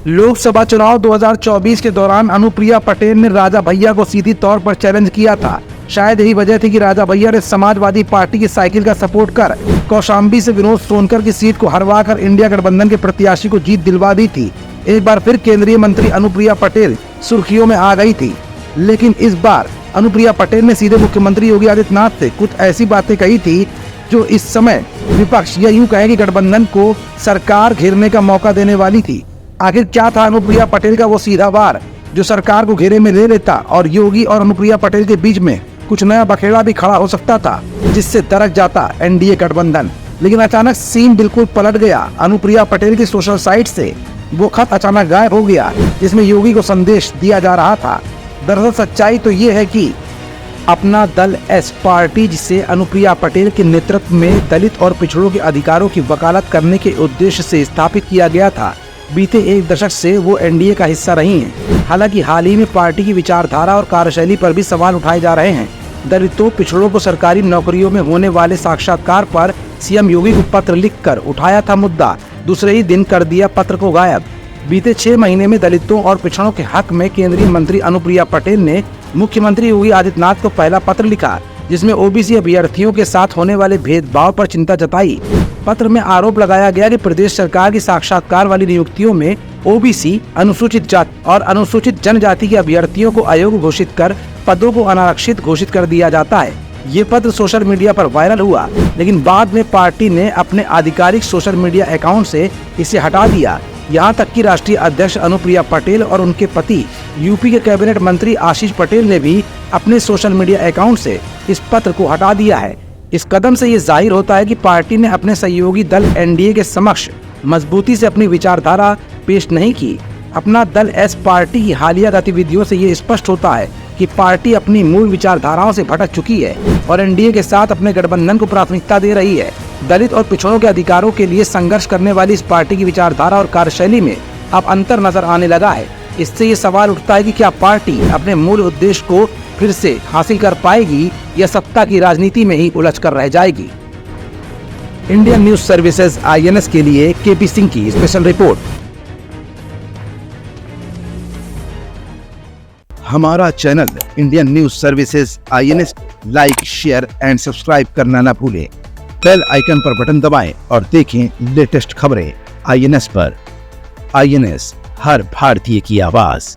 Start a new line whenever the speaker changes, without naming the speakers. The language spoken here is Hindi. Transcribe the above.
लोकसभा चुनाव 2024 के दौरान अनुप्रिया पटेल ने राजा भैया को सीधी तौर पर चैलेंज किया था। शायद यही वजह थी कि राजा भैया ने समाजवादी पार्टी की साइकिल का सपोर्ट कर कौशाम्बी से विनोद सोनकर की सीट को हरवाकर इंडिया गठबंधन के प्रत्याशी को जीत दिलवा दी थी। एक बार फिर केंद्रीय मंत्री अनुप्रिया पटेल सुर्खियों में आ गई थी, लेकिन इस बार अनुप्रिया पटेल ने सीधे मुख्यमंत्री योगी आदित्यनाथ से कुछ ऐसी बातें कही थी जो इस समय विपक्ष या यूं कहे कि गठबंधन को सरकार घेरने का मौका देने वाली थी। आखिर क्या था अनुप्रिया पटेल का वो सीधा वार जो सरकार को घेरे में ले लेता और योगी और अनुप्रिया पटेल के बीच में कुछ नया बखेड़ा भी खड़ा हो सकता था, जिससे दरक जाता एनडीए गठबंधन। लेकिन अचानक सीन बिल्कुल पलट गया। अनुप्रिया पटेल की सोशल साइट से वो खत अचानक गायब हो गया जिसमें योगी को संदेश दिया जा रहा था। दरअसल सच्चाई तो ये है कि अपना दल एस पार्टी, जिसे अनुप्रिया पटेल के नेतृत्व में दलित और पिछड़ों के अधिकारों की वकालत करने के उद्देश्य से स्थापित किया गया था, बीते एक दशक से वो एनडीए का हिस्सा रही हैं। हालांकि हाल ही में पार्टी की विचारधारा और कार्यशैली पर भी सवाल उठाए जा रहे हैं। दलितों पिछड़ों को सरकारी नौकरियों में होने वाले साक्षात्कार पर सीएम योगी को पत्र लिखकर उठाया था मुद्दा, दूसरे ही दिन कर दिया पत्र को गायब। बीते 6 महीने में दलितों और पिछड़ों के हक में केंद्रीय मंत्री अनुप्रिया पटेल ने मुख्यमंत्री योगी आदित्यनाथ को पहला पत्र लिखा, जिसमें ओबीसी अभ्यर्थियों के साथ होने वाले भेदभाव पर चिंता जताई। पत्र में आरोप लगाया गया कि प्रदेश सरकार की साक्षात्कार वाली नियुक्तियों में ओबीसी, अनुसूचित जाति और अनुसूचित जनजाति के अभ्यर्थियों को अयोग्य घोषित कर पदों को अनारक्षित घोषित कर दिया जाता है। ये पत्र सोशल मीडिया पर वायरल हुआ, लेकिन बाद में पार्टी ने अपने आधिकारिक सोशल मीडिया अकाउंट से इसे हटा दिया। यहाँ तक कि राष्ट्रीय अध्यक्ष अनुप्रिया पटेल और उनके पति यूपी के कैबिनेट मंत्री आशीष पटेल ने भी अपने सोशल मीडिया अकाउंट से इस पत्र को हटा दिया है। इस कदम से ये जाहिर होता है कि पार्टी ने अपने सहयोगी दल एनडीए के समक्ष मजबूती से अपनी विचारधारा पेश नहीं की। अपना दल एस पार्टी की हालिया गतिविधियों से ये स्पष्ट होता है कि पार्टी अपनी मूल विचारधाराओं से भटक चुकी है और एनडीए के साथ अपने गठबंधन को प्राथमिकता दे रही है। दलित और पिछड़ों के अधिकारों के लिए संघर्ष करने वाली इस पार्टी की विचारधारा और कार्यशैली में अब अंतर नजर आने लगा है। इससे ये सवाल उठता है कि क्या पार्टी अपने मूल उद्देश्य को फिर से हासिल कर पाएगी या सत्ता की राजनीति में ही उलझ कर रह जाएगी। इंडियन न्यूज सर्विसेज INS के लिए केपी सिंह की स्पेशल रिपोर्ट।
हमारा channel Indian news services INS like, share and subscribe करना न भूलें। बेल आइकन पर बटन दबाएं और देखें लेटेस्ट खबरें INS पर। INS, हर भारतीय की आवाज।